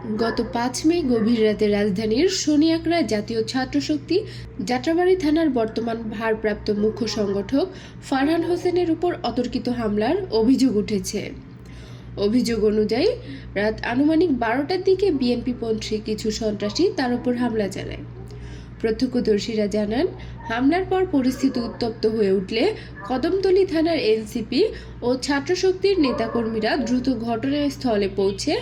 গত ৫ মে গভীর রাতে রাজধানীর শনিয়াকড়া জাতীয় ছাত্রশক্তি যাত্রাবাড়ী থানার বর্তমান ভারপ্রাপ্ত মুখ্য সংগঠক ফারহান হোসেনের উপর অতর্কিত হামলার অভিযোগ উঠেছে। অভিযোগ অনুযায়ী রাত আনুমানিক ১২টার দিকে বিএনপিপন্থী কিছু সন্ত্রাসী তার উপর হামলা চালায়। প্রত্যক্ষদর্শীরা জানান, হামলার পর পরিস্থিতি উত্তপ্ত হয়ে উঠলে কদমতলী থানার এনসিপি ও ছাত্রশক্তির নেতাকর্মীরা দ্রুত ঘটনাস্থলে পৌঁছে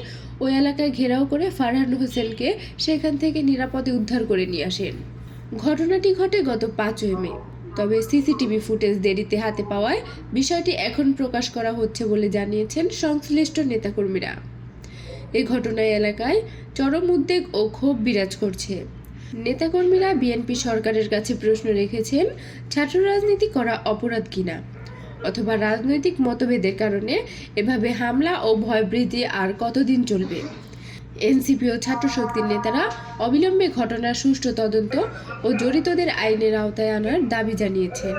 ওই এলাকায় ঘেরাও করে ফারহান হোসেনকে সেখান থেকে নিরাপদে উদ্ধার করে নিয়ে আসেন। ঘটনাটি ঘটে গত ৫ই মে। তবে সিসিটিভি ফুটেজ দেরিতে হাতে পাওয়ায় বিষয়টি এখন প্রকাশ করা হচ্ছে বলে জানিয়েছেন সংশ্লিষ্ট নেতাকর্মীরা। এই ঘটনায় এলাকায় চরম উদ্বেগ ও ক্ষোভ বিরাজ করছে। নেতাকর্মীরা বিএনপি সরকারের কাছে প্রশ্ন রেখেছেন, ছাত্র রাজনীতি করা অপরাধ কিনা, অথবা রাজনৈতিক মতভেদের কারণে এভাবে হামলা ও ভয়ভীতি আর কতদিন চলবে। এনসিপি ও ছাত্রশক্তির নেতারা অবিলম্বে ঘটনার সুষ্ঠু তদন্ত ও জড়িতদের আইনের আওতায় আনার দাবি জানিয়েছেন।